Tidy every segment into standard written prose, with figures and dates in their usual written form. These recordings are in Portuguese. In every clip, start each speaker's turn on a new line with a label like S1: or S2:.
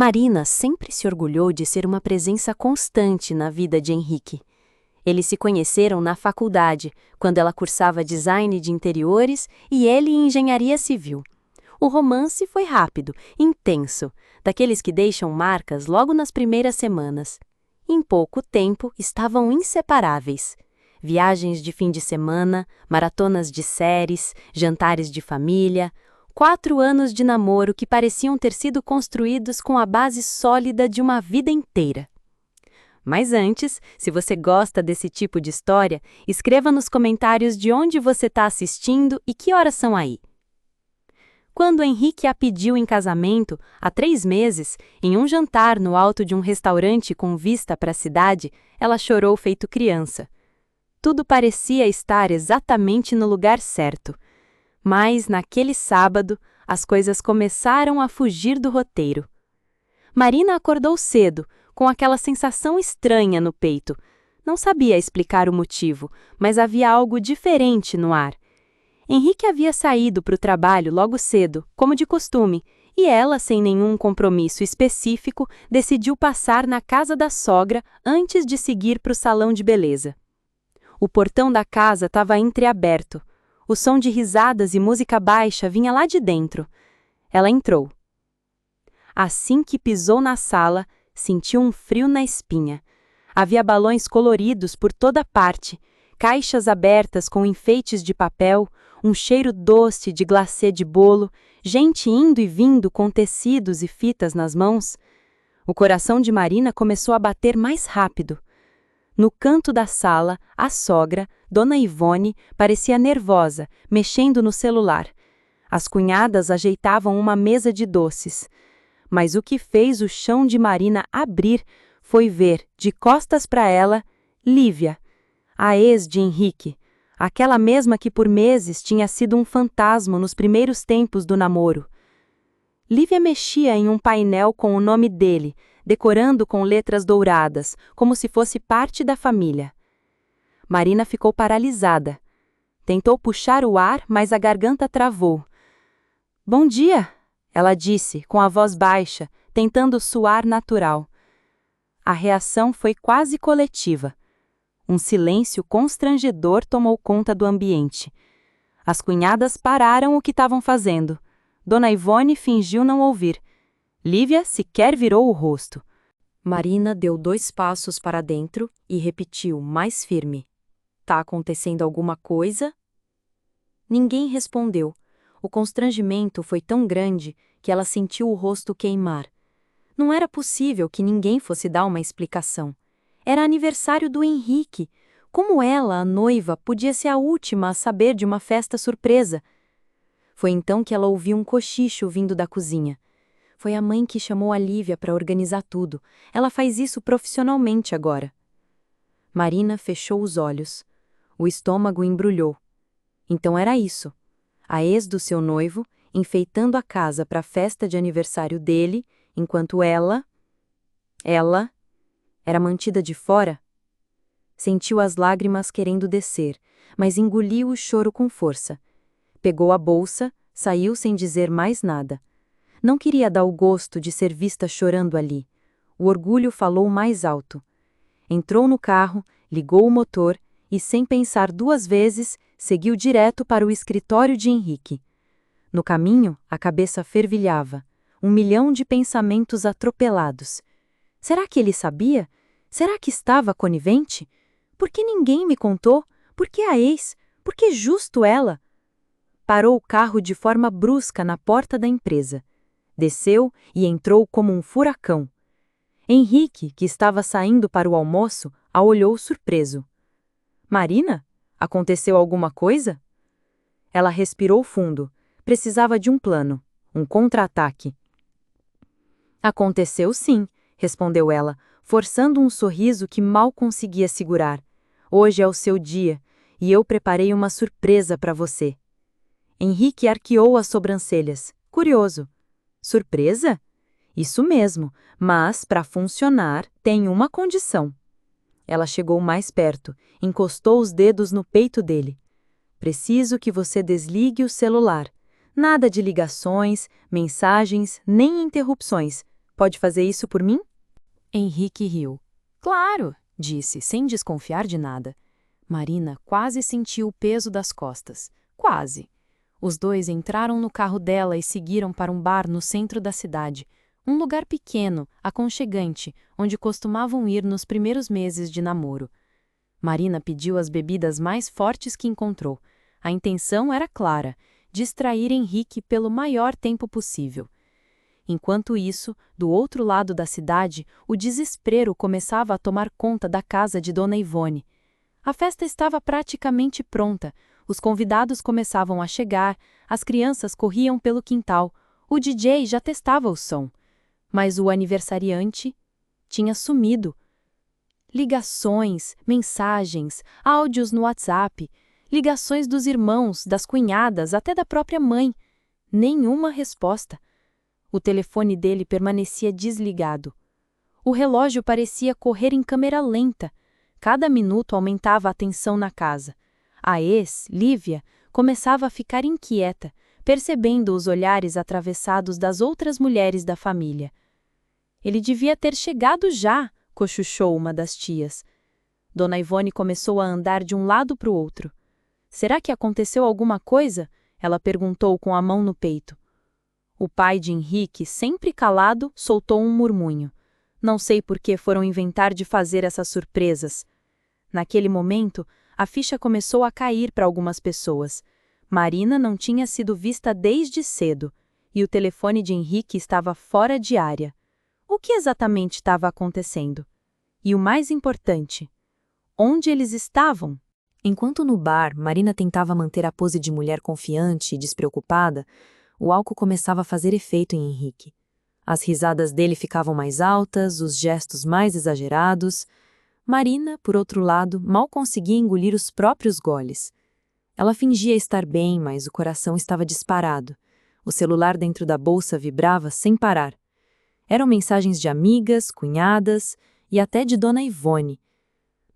S1: Marina sempre se orgulhou de ser uma presença constante na vida de Henrique. Eles se conheceram na faculdade, quando ela cursava design de interiores e ele engenharia civil. O romance foi rápido, intenso, daqueles que deixam marcas logo nas primeiras semanas. Em pouco tempo, estavam inseparáveis. Viagens de fim de semana, maratonas de séries, jantares de família, 4 anos de namoro que pareciam ter sido construídos com a base sólida de uma vida inteira. Mas antes, se você gosta desse tipo de história, escreva nos comentários de onde você está assistindo e que horas são aí. Quando Henrique a pediu em casamento, há 3 meses, em um jantar no alto de um restaurante com vista para a cidade, ela chorou feito criança. Tudo parecia estar exatamente no lugar certo. Mas, naquele sábado, as coisas começaram a fugir do roteiro. Marina acordou cedo, com aquela sensação estranha no peito. Não sabia explicar o motivo, mas havia algo diferente no ar. Henrique havia saído para o trabalho logo cedo, como de costume, e ela, sem nenhum compromisso específico, decidiu passar na casa da sogra antes de seguir para o salão de beleza. O portão da casa estava entreaberto. O som de risadas e música baixa vinha lá de dentro. Ela entrou. Assim que pisou na sala, sentiu um frio na espinha. Havia balões coloridos por toda parte, caixas abertas com enfeites de papel, um cheiro doce de glacê de bolo, gente indo e vindo com tecidos e fitas nas mãos. O coração de Marina começou a bater mais rápido. No canto da sala, a sogra, Dona Ivone, parecia nervosa, mexendo no celular. As cunhadas ajeitavam uma mesa de doces. Mas o que fez o chão de Marina abrir foi ver, de costas para ela, Lívia, a ex de Henrique, aquela mesma que por meses tinha sido um fantasma nos primeiros tempos do namoro. Lívia mexia em um painel com o nome dele, decorando com letras douradas, como se fosse parte da família. Marina ficou paralisada. Tentou puxar o ar, mas a garganta travou. "Bom dia", ela disse, com a voz baixa, tentando soar natural. A reação foi quase coletiva. Um silêncio constrangedor tomou conta do ambiente. As cunhadas pararam o que estavam fazendo. Dona Ivone fingiu não ouvir. Lívia sequer virou o rosto. Marina deu 2 passos para dentro e repetiu, mais firme: "Tá acontecendo alguma coisa?" Ninguém respondeu. O constrangimento foi tão grande que ela sentiu o rosto queimar. Não era possível que ninguém fosse dar uma explicação. Era aniversário do Henrique. Como ela, a noiva, podia ser a última a saber de uma festa surpresa? Foi então que ela ouviu um cochicho vindo da cozinha. Foi a mãe que chamou a Lívia para organizar tudo. Ela faz isso profissionalmente agora. Marina fechou os olhos. O estômago embrulhou. Então era isso. A ex do seu noivo, enfeitando a casa para a festa de aniversário dele, enquanto ela era mantida de fora. Sentiu as lágrimas querendo descer, mas engoliu o choro com força. Pegou a bolsa, saiu sem dizer mais nada. Não queria dar o gosto de ser vista chorando ali. O orgulho falou mais alto. Entrou no carro, ligou o motor e, sem pensar 2 vezes, seguiu direto para o escritório de Henrique. No caminho, a cabeça fervilhava. 1 milhão de pensamentos atropelados. Será que ele sabia? Será que estava conivente? Por que ninguém me contou? Por que a ex? Por que justo ela? Parou o carro de forma brusca na porta da empresa. Desceu e entrou como um furacão. Henrique, que estava saindo para o almoço, a olhou surpreso. "Marina? Aconteceu alguma coisa?" Ela respirou fundo. Precisava de um plano, um contra-ataque. "Aconteceu sim", respondeu ela, forçando um sorriso que mal conseguia segurar. "Hoje é o seu dia, e eu preparei uma surpresa para você." Henrique arqueou as sobrancelhas, curioso. "Surpresa?" "Isso mesmo, mas, para funcionar, tem uma condição." Ela chegou mais perto, encostou os dedos no peito dele. "Preciso que você desligue o celular. Nada de ligações, mensagens, nem interrupções. pode fazer isso por mim?
S2: Henrique riu. Claro, disse, sem desconfiar de nada. Marina quase sentiu o peso das costas. Quase. Os dois entraram no carro dela e seguiram para um bar no centro da cidade. Um lugar pequeno, aconchegante, onde costumavam ir nos primeiros meses de namoro. Marina pediu as bebidas mais fortes que encontrou. A intenção era clara: distrair Henrique pelo maior tempo possível. Enquanto isso, do outro lado da cidade, o desespero começava a tomar conta da casa de Dona Ivone. A festa estava praticamente pronta, os convidados começavam a chegar, as crianças corriam pelo quintal, o DJ já testava o som. Mas o aniversariante tinha sumido. Ligações, mensagens, áudios no WhatsApp, ligações dos irmãos, das cunhadas, até da própria mãe. Nenhuma resposta. O telefone dele permanecia desligado. O relógio parecia correr em câmera lenta. Cada minuto aumentava a tensão na casa. A ex, Lívia, começava a ficar inquieta, percebendo os olhares atravessados das outras mulheres da família. Ele devia ter chegado já, cochichou uma das tias. Dona Ivone começou a andar de um lado para o outro. Será que aconteceu alguma coisa? Ela perguntou com a mão no peito. O pai de Henrique, sempre calado, soltou um murmúrio. Não sei por que foram inventar de fazer essas surpresas. Naquele momento, a ficha começou a cair para algumas pessoas. Marina não tinha sido vista desde cedo, e o telefone de Henrique estava fora de área. O que exatamente estava acontecendo? E o mais importante, onde eles estavam? Enquanto no bar, Marina tentava manter a pose de mulher confiante e despreocupada, o álcool começava a fazer efeito em Henrique. As risadas dele ficavam mais altas, os gestos mais exagerados. Marina, por outro lado, mal conseguia engolir os próprios goles. Ela fingia estar bem, mas o coração estava disparado. O celular dentro da bolsa vibrava sem parar. Eram mensagens de amigas, cunhadas e até de Dona Ivone.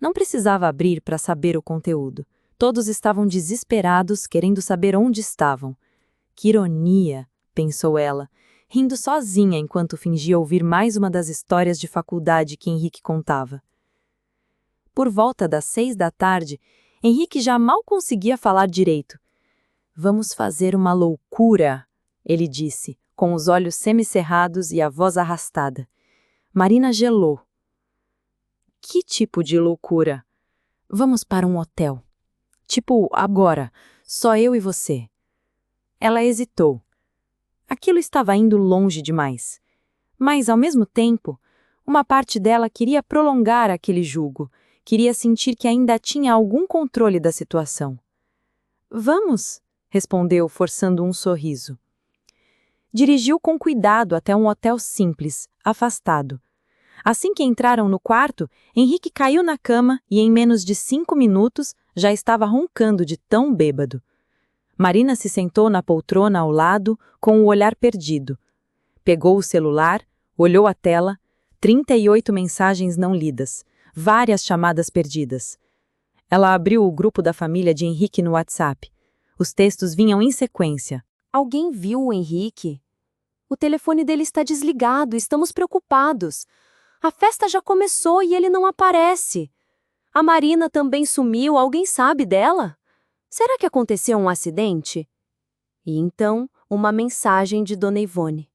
S2: Não precisava abrir para saber o conteúdo. Todos estavam desesperados, querendo saber onde estavam. Que ironia, pensou ela, rindo sozinha enquanto fingia ouvir mais uma das histórias de faculdade que Henrique contava. Por volta das 6 da tarde, Henrique já mal conseguia falar direito. Vamos fazer uma loucura, ele disse, com os olhos semicerrados e a voz arrastada. Marina gelou. Que tipo de loucura? Vamos para um hotel. Tipo, agora, só eu e você. Ela hesitou. Aquilo estava indo longe demais. Mas, ao mesmo tempo, uma parte dela queria prolongar aquele jugo, queria sentir que ainda tinha algum controle da situação. Vamos, respondeu, forçando um sorriso. Dirigiu com cuidado até um hotel simples, afastado. Assim que entraram no quarto, Henrique caiu na cama e, em menos de 5 minutos, já estava roncando de tão bêbado. Marina se sentou na poltrona ao lado, com o olhar perdido. Pegou o celular, olhou a tela, 38 mensagens não lidas, várias chamadas perdidas. Ela abriu o grupo da família de Henrique no WhatsApp. Os textos vinham em sequência.
S1: Alguém viu o Henrique? O telefone dele está desligado, estamos preocupados. A festa já começou e ele não aparece. A Marina também sumiu, alguém sabe dela? Será que aconteceu um acidente? E então, uma mensagem de Dona Ivone.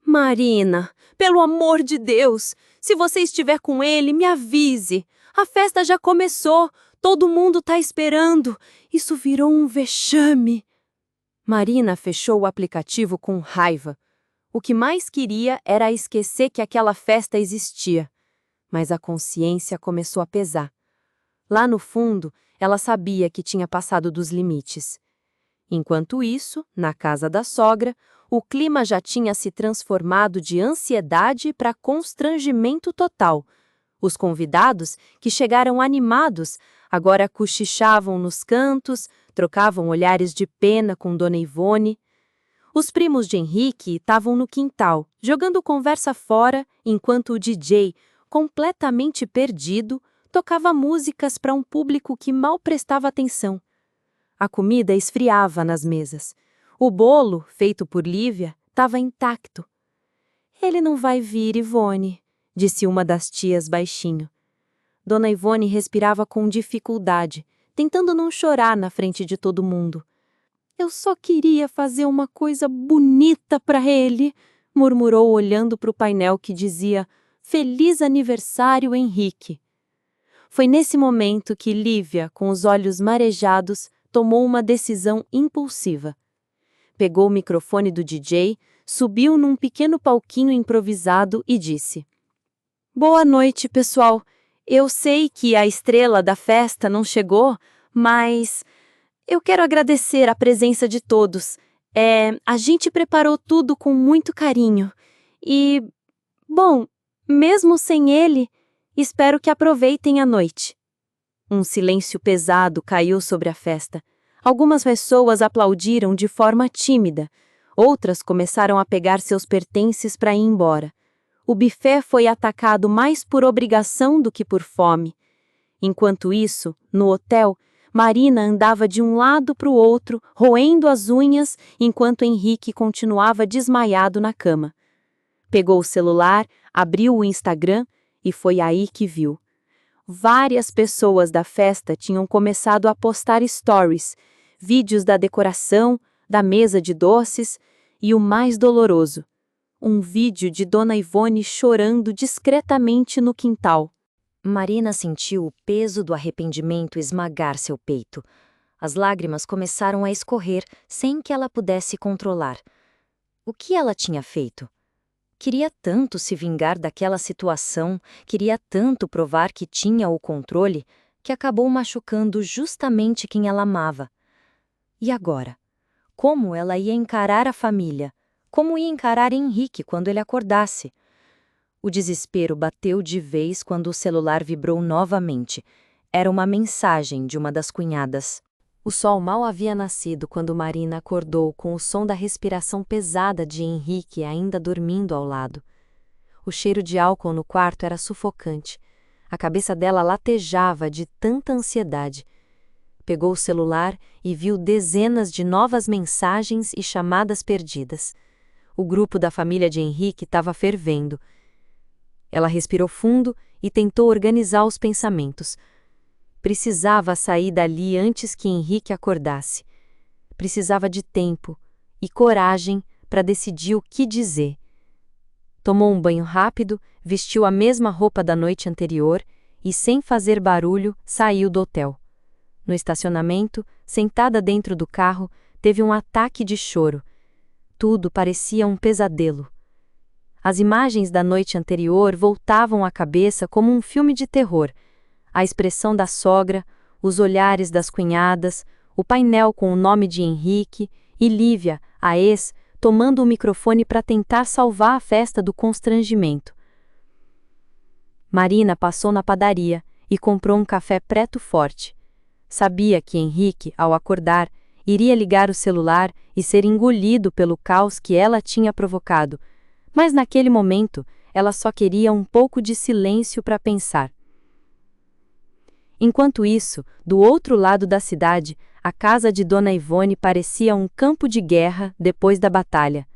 S1: Marina, pelo amor de Deus, se você estiver com ele, me avise. A festa já começou, todo mundo está esperando. Isso virou um vexame. Marina fechou o aplicativo com raiva. O que mais queria era esquecer que aquela festa existia. Mas a consciência começou a pesar. Lá no fundo, ela sabia que tinha passado dos limites. Enquanto isso, na casa da sogra, o clima já tinha se transformado de ansiedade para constrangimento total. Os convidados, que chegaram animados, agora cochichavam nos cantos, trocavam olhares de pena com Dona Ivone. Os primos de Henrique estavam no quintal, jogando conversa fora, enquanto o DJ, completamente perdido, tocava músicas para um público que mal prestava atenção. A comida esfriava nas mesas. O bolo, feito por Lívia, estava intacto. Ele não vai vir, Ivone, disse uma das tias baixinho. Dona Ivone respirava com dificuldade, tentando não chorar na frente de todo mundo. Eu só queria fazer uma coisa bonita para ele, murmurou olhando para o painel que dizia Feliz Aniversário, Henrique. Foi nesse momento que Lívia, com os olhos marejados, tomou uma decisão impulsiva. Pegou o microfone do DJ, subiu num pequeno palquinho improvisado e disse: Boa noite, pessoal. Eu sei que a estrela da festa não chegou, mas eu quero agradecer a presença de todos. A gente preparou tudo com muito carinho. E, bom, mesmo sem ele, espero que aproveitem a noite. Um silêncio pesado caiu sobre a festa. Algumas pessoas aplaudiram de forma tímida. Outras começaram a pegar seus pertences para ir embora. O buffet foi atacado mais por obrigação do que por fome. Enquanto isso, no hotel, Marina andava de um lado para o outro, roendo as unhas, enquanto Henrique continuava desmaiado na cama. Pegou o celular, abriu o Instagram e foi aí que viu. Várias pessoas da festa tinham começado a postar stories, vídeos da decoração, da mesa de doces e o mais doloroso, um vídeo de Dona Ivone chorando discretamente no quintal.
S2: Marina sentiu o peso do arrependimento esmagar seu peito. As lágrimas começaram a escorrer sem que ela pudesse controlar. O que ela tinha feito? Queria tanto se vingar daquela situação, queria tanto provar que tinha o controle, que acabou machucando justamente quem ela amava. E agora? Como ela ia encarar a família? Como ia encarar Henrique quando ele acordasse? O desespero bateu de vez quando o celular vibrou novamente. Era uma mensagem de uma das cunhadas. O sol mal havia nascido quando Marina acordou com o som da respiração pesada de Henrique ainda dormindo ao lado. O cheiro de álcool no quarto era sufocante. A cabeça dela latejava de tanta ansiedade. Pegou o celular e viu dezenas de novas mensagens e chamadas perdidas. O grupo da família de Henrique estava fervendo. Ela respirou fundo e tentou organizar os pensamentos. Precisava sair dali antes que Henrique acordasse. Precisava de tempo e coragem para decidir o que dizer. Tomou um banho rápido, vestiu a mesma roupa da noite anterior e, sem fazer barulho, saiu do hotel. No estacionamento, sentada dentro do carro, teve um ataque de choro. Tudo parecia um pesadelo. As imagens da noite anterior voltavam à cabeça como um filme de terror. A expressão da sogra, os olhares das cunhadas, o painel com o nome de Henrique e Lívia, a ex, tomando o microfone para tentar salvar a festa do constrangimento. Marina passou na padaria e comprou um café preto forte. Sabia que Henrique, ao acordar, iria ligar o celular e ser engolido pelo caos que ela tinha provocado, mas naquele momento ela só queria um pouco de silêncio para pensar. Enquanto isso, do outro lado da cidade, a casa de Dona Ivone parecia um campo de guerra depois da batalha.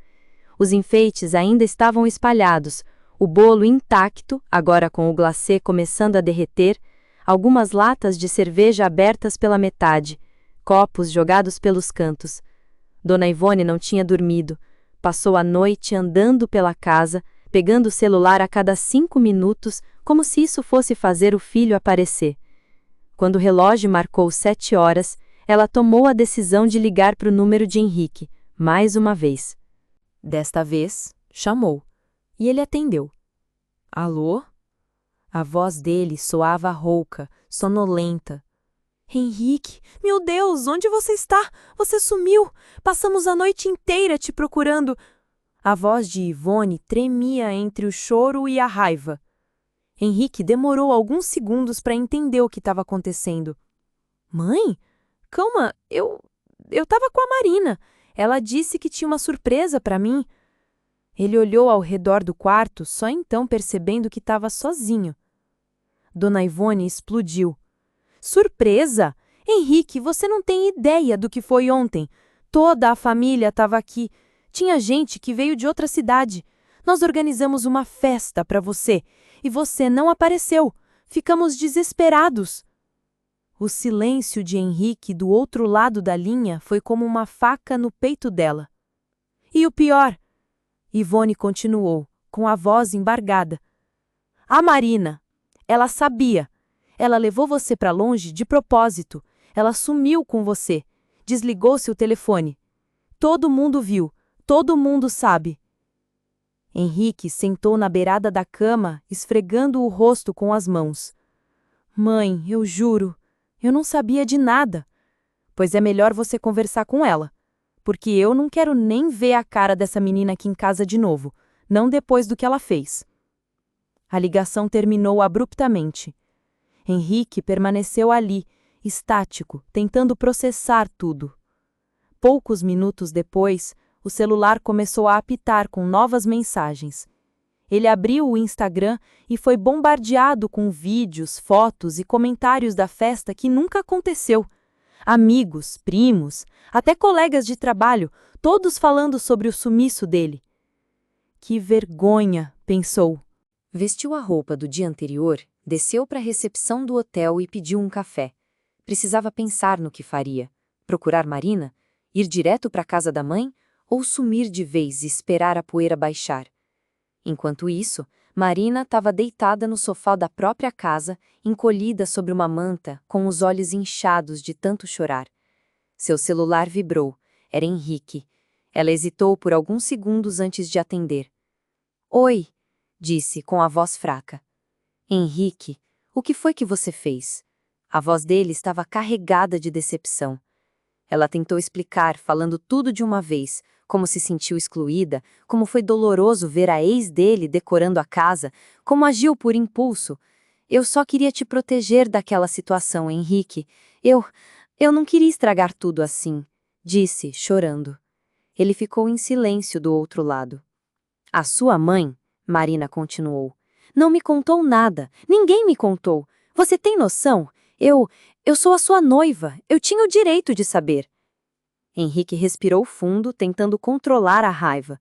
S2: Os enfeites ainda estavam espalhados, o bolo intacto, agora com o glacê começando a derreter, algumas latas de cerveja abertas pela metade, copos jogados pelos cantos. Dona Ivone não tinha dormido. Passou a noite andando pela casa, pegando o celular a cada 5 minutos, como se isso fosse fazer o filho aparecer. Quando o relógio marcou 7 horas, ela tomou a decisão de ligar para o número de Henrique, mais uma vez. Desta vez, chamou, e ele atendeu. Alô? A voz dele soava rouca, sonolenta.
S3: Henrique, meu Deus, onde você está? Você sumiu! Passamos a noite inteira te procurando. A voz de Ivone tremia entre o choro e a raiva. Henrique demorou alguns segundos para entender o que estava acontecendo. Mãe? Calma, eu estava com a Marina. Ela disse que tinha uma surpresa para mim. Ele olhou ao redor do quarto, só então percebendo que estava sozinho. Dona Ivone explodiu. Surpresa? Henrique, você não tem ideia do que foi ontem. Toda a família estava aqui. Tinha gente que veio de outra cidade. Nós organizamos uma festa para você e você não apareceu. Ficamos desesperados. O silêncio de Henrique do outro lado da linha foi como uma faca no peito dela. E o pior, Ivone continuou, com a voz embargada. A Marina, ela sabia. Ela levou você para longe de propósito. Ela sumiu com você. Desligou seu telefone. Todo mundo viu. Todo mundo sabe. Henrique sentou na beirada da cama, esfregando o rosto com as mãos. Mãe, eu juro, eu não sabia de nada. Pois é melhor você conversar com ela. Porque eu não quero nem ver a cara dessa menina aqui em casa de novo, não depois do que ela fez. A ligação terminou abruptamente. Henrique permaneceu ali, estático, tentando processar tudo. Poucos minutos depois, o celular começou a apitar com novas mensagens. Ele abriu o Instagram e foi bombardeado com vídeos, fotos e comentários da festa que nunca aconteceu. Amigos, primos, até colegas de trabalho, todos falando sobre o sumiço dele. Que vergonha, pensou.
S1: Vestiu a roupa do dia anterior, desceu para a recepção do hotel e pediu um café. Precisava pensar no que faria. Procurar Marina? Ir direto para a casa da mãe? Ou sumir de vez e esperar a poeira baixar? Enquanto isso, Marina estava deitada no sofá da própria casa, encolhida sobre uma manta, com os olhos inchados de tanto chorar. Seu celular vibrou. Era Henrique. Ela hesitou por alguns segundos antes de atender. Oi, disse com a voz fraca. Henrique, o que foi que você fez? A voz dele estava carregada de decepção. Ela tentou explicar, falando tudo de uma vez, como se sentiu excluída, como foi doloroso ver a ex dele decorando a casa, como agiu por impulso. Eu só queria te proteger daquela situação, Henrique. Eu não queria estragar tudo assim, disse, chorando. Ele ficou em silêncio do outro lado. A sua mãe, Marina continuou, não me contou nada, ninguém me contou. Você tem noção? Eu sou a sua noiva, eu tinha o direito de saber. Henrique respirou fundo, tentando controlar a raiva.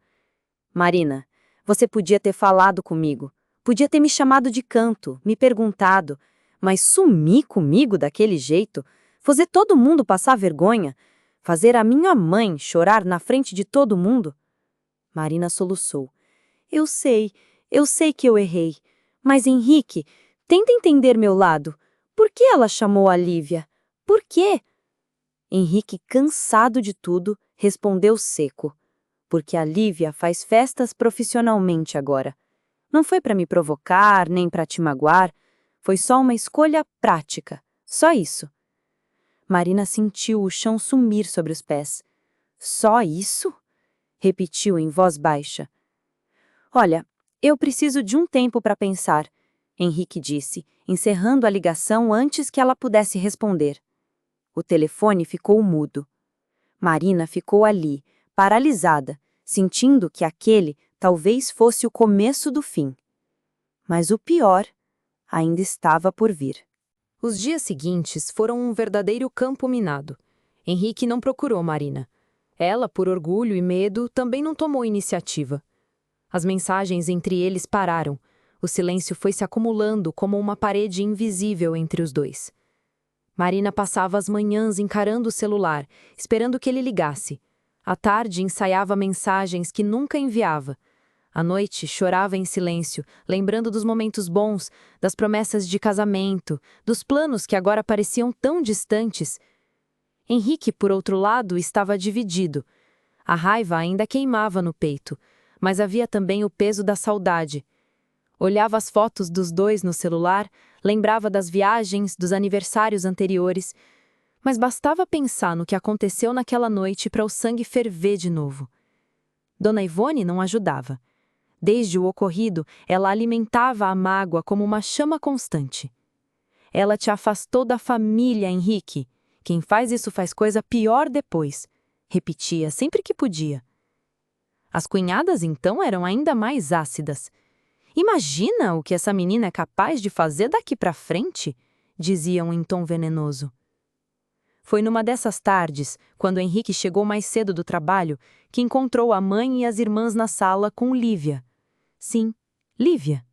S1: Marina, você podia ter falado comigo, podia ter me chamado de canto, me perguntado, mas sumir comigo daquele jeito, fazer todo mundo passar vergonha, fazer a minha mãe chorar na frente de todo mundo? Marina soluçou. Eu sei que eu errei, mas Henrique, tenta entender meu lado. Por que ela chamou a Lívia? Por quê? Henrique, cansado de tudo, respondeu seco. Porque a Lívia faz festas profissionalmente agora. Não foi para me provocar, nem para te magoar. Foi só uma escolha prática. Só isso. Marina sentiu o chão sumir sobre os pés. Só isso? Repetiu em voz baixa. Olha, eu preciso de um tempo para pensar, Henrique disse, encerrando a ligação antes que ela pudesse responder. O telefone ficou mudo. Marina ficou ali, paralisada, sentindo que aquele talvez fosse o começo do fim. Mas o pior ainda estava por vir.
S2: Os dias seguintes foram um verdadeiro campo minado. Henrique não procurou Marina. Ela, por orgulho e medo, também não tomou iniciativa. As mensagens entre eles pararam. O silêncio foi se acumulando como uma parede invisível entre os dois. Marina passava as manhãs encarando o celular, esperando que ele ligasse. À tarde, ensaiava mensagens que nunca enviava. À noite, chorava em silêncio, lembrando dos momentos bons, das promessas de casamento, dos planos que agora pareciam tão distantes. Henrique, por outro lado, estava dividido. A raiva ainda queimava no peito, mas havia também o peso da saudade. Olhava as fotos dos dois no celular, lembrava das viagens, dos aniversários anteriores, mas bastava pensar no que aconteceu naquela noite para o sangue ferver de novo. Dona Ivone não ajudava. Desde o ocorrido, ela alimentava a mágoa como uma chama constante. Ela te afastou da família, Henrique. Quem faz isso faz coisa pior depois, repetia sempre que podia. As cunhadas, então, eram ainda mais ácidas. Imagina o que essa menina é capaz de fazer daqui para frente, diziam em tom venenoso. Foi numa dessas tardes, quando Henrique chegou mais cedo do trabalho, que encontrou a mãe e as irmãs na sala com Lívia.
S3: Sim, Lívia.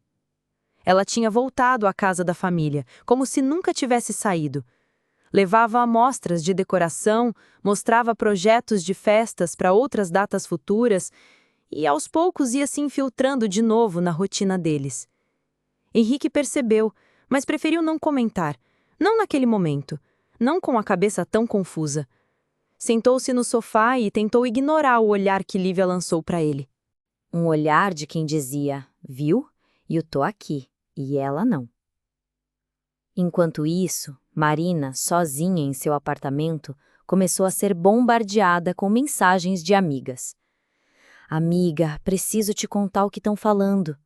S3: Ela tinha voltado à casa da família, como se nunca tivesse saído. Levava amostras de decoração, mostrava projetos de festas para outras datas futuras e, aos poucos, ia se infiltrando de novo na rotina deles. Henrique percebeu, mas preferiu não comentar, não naquele momento, não com a cabeça tão confusa. Sentou-se no sofá e tentou ignorar o olhar que Lívia lançou para ele.
S1: Um olhar de quem dizia, viu? Eu tô aqui, e ela não. Enquanto isso, Marina, sozinha em seu apartamento, começou a ser bombardeada com mensagens de amigas. Amiga, preciso te contar o que estão falando.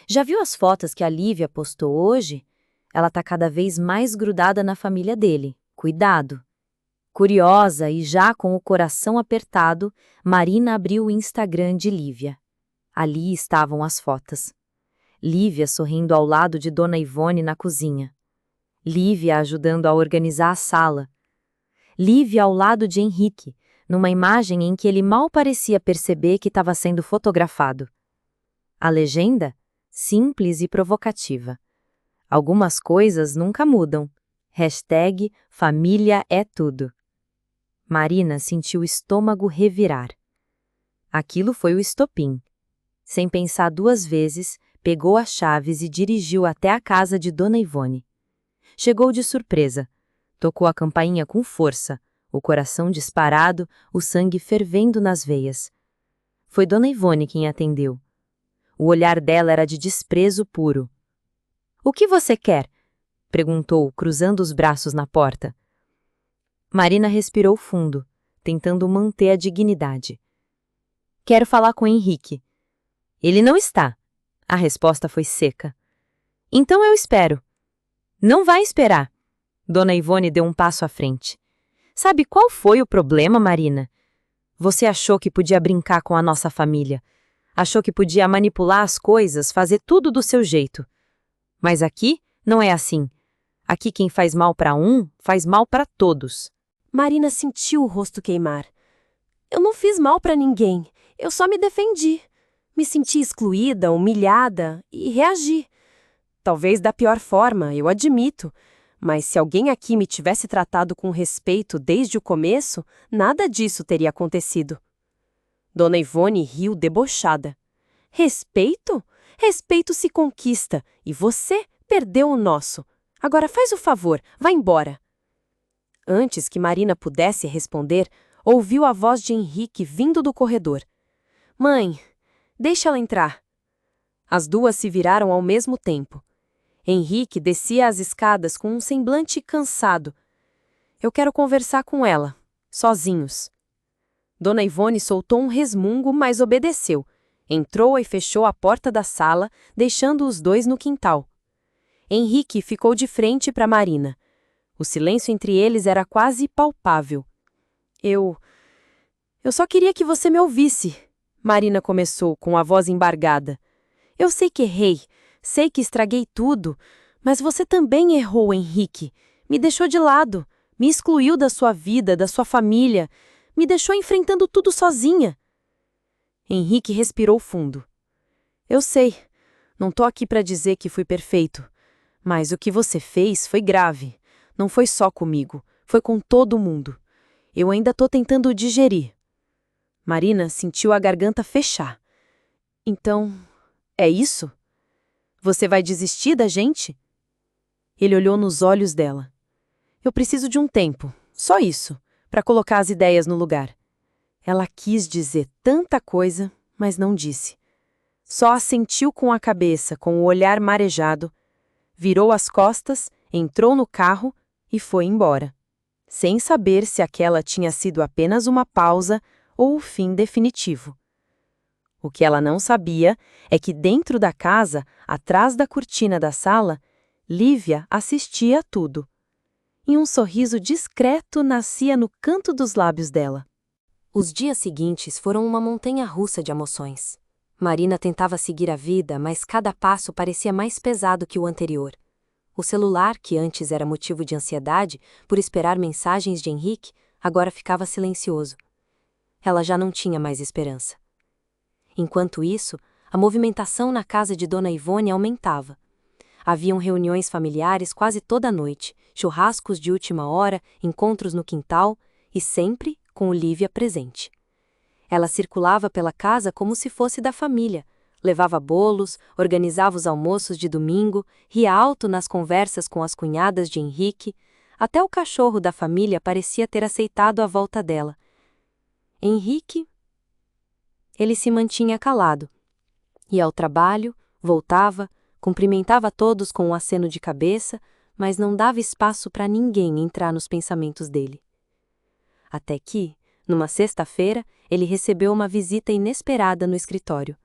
S1: Já viu as fotos que a Lívia postou hoje? Ela tá cada vez mais grudada na família dele. Cuidado! Curiosa e já com o coração apertado, Marina abriu o Instagram de Lívia. Ali estavam as fotos. Lívia sorrindo ao lado de Dona Ivone na cozinha. Lívia ajudando a organizar a sala. Lívia ao lado de Henrique, numa imagem em que ele mal parecia perceber que estava sendo fotografado. A legenda? Simples e provocativa. Algumas coisas nunca mudam. Hashtag família é tudo. Marina sentiu o estômago revirar. Aquilo foi o estopim. Sem pensar duas vezes, pegou as chaves e dirigiu até a casa de Dona Ivone. Chegou de surpresa. Tocou a campainha com força, o coração disparado, o sangue fervendo nas veias. Foi Dona Ivone quem atendeu. O olhar dela era de desprezo puro. "O que você quer?" perguntou, cruzando os braços na porta. Marina respirou fundo, tentando manter a dignidade. "Quero falar com Henrique." "Ele não está." A resposta foi seca. "Então eu espero." "Não vai esperar." Dona Ivone deu um passo à frente. "Sabe qual foi o problema, Marina? Você achou que podia brincar com a nossa família. Achou que podia manipular as coisas, fazer tudo do seu jeito. Mas aqui não é assim. Aqui quem faz mal para um, faz mal para todos."
S3: Marina sentiu o rosto queimar. "Eu não fiz mal para ninguém. Eu só me defendi. Me senti excluída, humilhada e reagi. Talvez da pior forma, eu admito. Mas se alguém aqui me tivesse tratado com respeito desde o começo, nada disso teria acontecido." Dona Ivone riu debochada. "Respeito? Respeito se conquista, e você perdeu o nosso. Agora faz o favor, vá embora." Antes que Marina pudesse responder, ouviu a voz de Henrique vindo do corredor. "Mãe, deixa ela entrar." As duas se viraram ao mesmo tempo. Henrique descia as escadas com um semblante cansado. "Eu quero conversar com ela, sozinhos." Dona Ivone soltou um resmungo, mas obedeceu. Entrou e fechou a porta da sala, deixando os dois no quintal. Henrique ficou de frente para Marina. O silêncio entre eles era quase palpável. Eu só queria que você me ouvisse." Marina começou, com a voz embargada. "Eu sei que errei. Sei que estraguei tudo, mas você também errou, Henrique. Me deixou de lado, me excluiu da sua vida, da sua família, me deixou enfrentando tudo sozinha." Henrique respirou fundo. "Eu sei, não tô aqui para dizer que fui perfeito, mas o que você fez foi grave. Não foi só comigo, foi com todo mundo. Eu ainda tô tentando digerir." Marina sentiu a garganta fechar. "Então, é isso? Você vai desistir da gente?" Ele olhou nos olhos dela. "Eu preciso de um tempo, só isso, para colocar as ideias no lugar." Ela quis dizer tanta coisa, mas não disse. Só assentiu com a cabeça, com o olhar marejado, virou as costas, entrou no carro e foi embora, sem saber se aquela tinha sido apenas uma pausa ou o fim definitivo. O que ela não sabia é que dentro da casa, atrás da cortina da sala, Lívia assistia a tudo. E um sorriso discreto nascia no canto dos lábios dela. Os dias seguintes foram uma montanha-russa de emoções. Marina tentava seguir a vida, mas cada passo parecia mais pesado que o anterior. O celular, que antes era motivo de ansiedade por esperar mensagens de Henrique, agora ficava silencioso. Ela já não tinha mais esperança. Enquanto isso,
S1: A movimentação na casa de Dona Ivone aumentava. Haviam reuniões familiares quase toda noite, churrascos de última hora, encontros no quintal e sempre com Olívia presente. Ela circulava pela casa como se fosse da família, levava bolos, organizava os almoços de domingo, ria alto nas conversas com as cunhadas de Henrique, até o cachorro da família parecia ter aceitado a volta dela. Henrique, ele se mantinha calado. Ia ao trabalho, voltava, cumprimentava todos com um aceno de cabeça, mas não dava espaço para ninguém entrar nos pensamentos dele. Até que, numa sexta-feira, ele recebeu uma visita inesperada no escritório.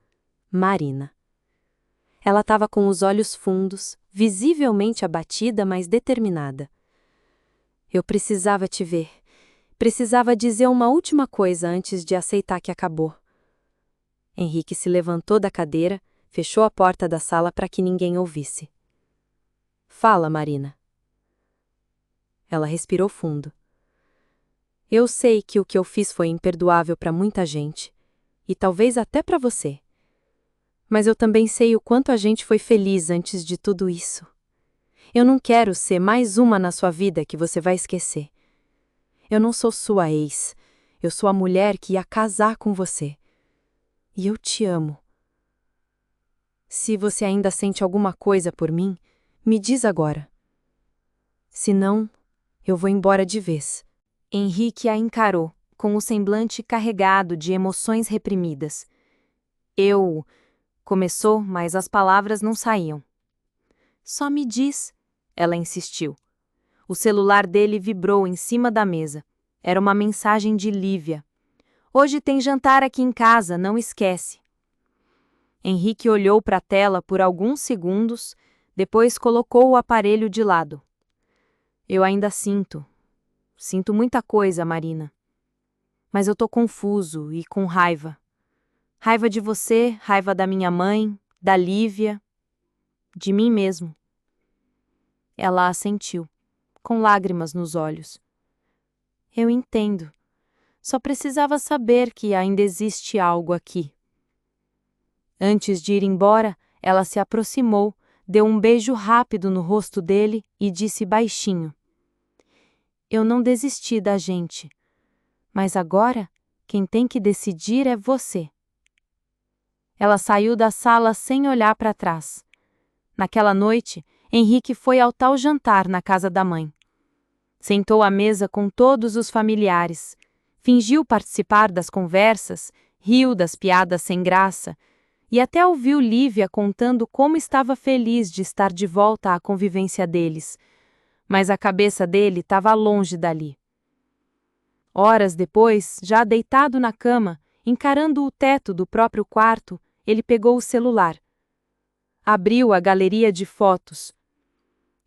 S1: Marina. Ela estava com os olhos fundos, visivelmente abatida, mas determinada. Eu precisava te ver. Precisava dizer uma última coisa antes de aceitar que acabou. Henrique se levantou da cadeira, fechou a porta da sala para que ninguém ouvisse. Fala, Marina. Ela respirou fundo. Eu sei que o que eu fiz foi imperdoável para muita gente, e talvez até para você. Mas eu também sei o quanto a gente foi feliz antes de tudo isso. Eu não quero ser mais uma na sua vida que você vai esquecer. Eu não sou sua ex, eu sou a mulher que ia casar com você. E eu te amo. Se você ainda sente alguma coisa por mim, me diz agora. Se não, eu vou embora de vez. Henrique a encarou, com o semblante carregado de emoções reprimidas. Começou, mas as palavras não saíam. Só me diz, ela insistiu. O celular dele vibrou em cima da mesa. Era uma mensagem de Lívia. Hoje tem jantar aqui em casa, não esquece. Henrique olhou para a tela por alguns segundos, depois colocou o aparelho de lado. Eu ainda sinto muita coisa, Marina. Mas eu tô confuso e com raiva. Raiva de você, raiva da minha mãe, da Lívia, de mim mesmo. Ela assentiu, com lágrimas nos olhos. Eu entendo. Só precisava saber que ainda existe algo aqui. Antes de ir embora, ela se aproximou, deu um beijo rápido no rosto dele e disse baixinho: Eu não desisti da gente, mas agora quem tem que decidir é você. Ela saiu da sala sem olhar para trás. Naquela noite, Henrique foi ao tal jantar na casa da mãe. Sentou à mesa com todos os familiares, fingiu participar das conversas, riu das piadas sem graça e até ouviu Lívia contando como estava feliz de estar de volta à convivência deles, mas a cabeça dele estava longe dali. Horas depois, já deitado na cama, encarando o teto do próprio quarto, ele pegou o celular. Abriu a galeria de fotos.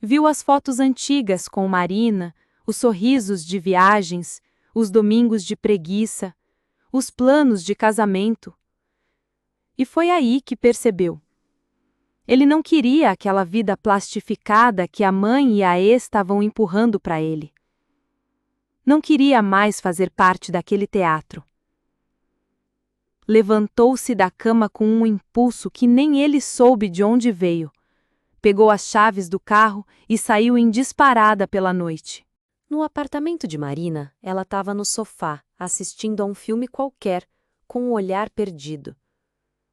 S1: Viu as fotos antigas com Marina, os sorrisos de viagens, os domingos de preguiça, os planos de casamento. E foi aí que percebeu. Ele não queria aquela vida plastificada que a mãe e a ex estavam empurrando para ele. Não queria mais fazer parte daquele teatro. Levantou-se da cama com um impulso que nem ele soube de onde veio. Pegou as chaves do carro e saiu em disparada pela noite. No apartamento de Marina, ela estava no sofá, assistindo a um filme qualquer, com um olhar perdido.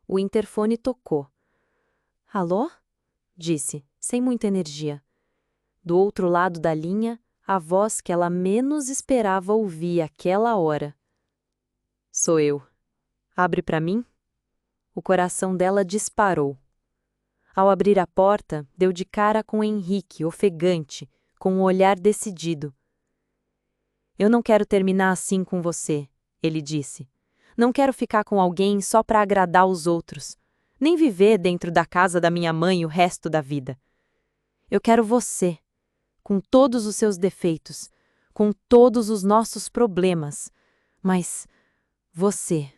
S1: O interfone tocou. Alô? Disse, sem muita energia. Do outro lado da linha, a voz que ela menos esperava ouvir àquela hora. Sou eu. Abre para mim? O coração dela disparou. Ao abrir a porta, deu de cara com Henrique, ofegante, com um olhar decidido. Eu não quero terminar assim com você, ele disse. Não quero ficar com alguém só para agradar os outros, nem viver dentro da casa da minha mãe o resto da vida. Eu quero você, com todos os seus defeitos, com todos os nossos problemas, mas você.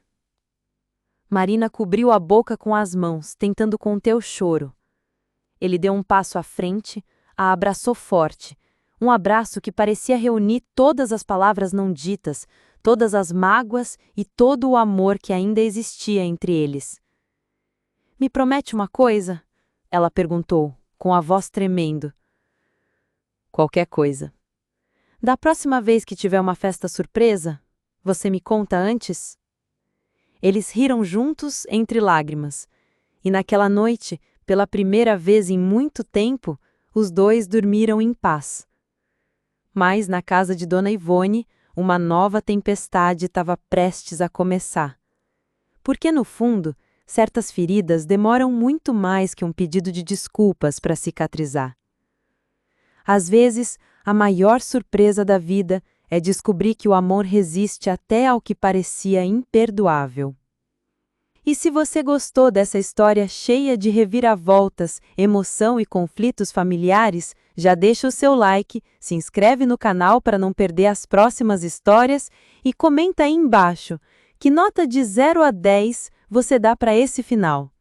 S1: Marina cobriu a boca com as mãos, tentando conter o choro. Ele deu um passo à frente, a abraçou forte, um abraço que parecia reunir todas as palavras não ditas, todas as mágoas e todo o amor que ainda existia entre eles.
S3: Me promete uma coisa? Ela perguntou, com a voz tremendo.
S1: Qualquer coisa.
S3: Da próxima vez que tiver uma festa surpresa, você me conta antes? Eles riram juntos entre lágrimas. E naquela noite, pela primeira vez em muito tempo, os dois dormiram em paz. Mas na casa de Dona Ivone, uma nova tempestade estava prestes a começar. Porque, no fundo, certas feridas demoram muito mais que um pedido de desculpas para cicatrizar. Às vezes, a maior surpresa da vida é descobrir que o amor resiste até ao que parecia imperdoável. E se você gostou dessa história cheia de reviravoltas, emoção e conflitos familiares, já deixa o seu like, se inscreve no canal para não perder as próximas histórias e comenta aí embaixo que nota de 0 a 10 você dá para esse final.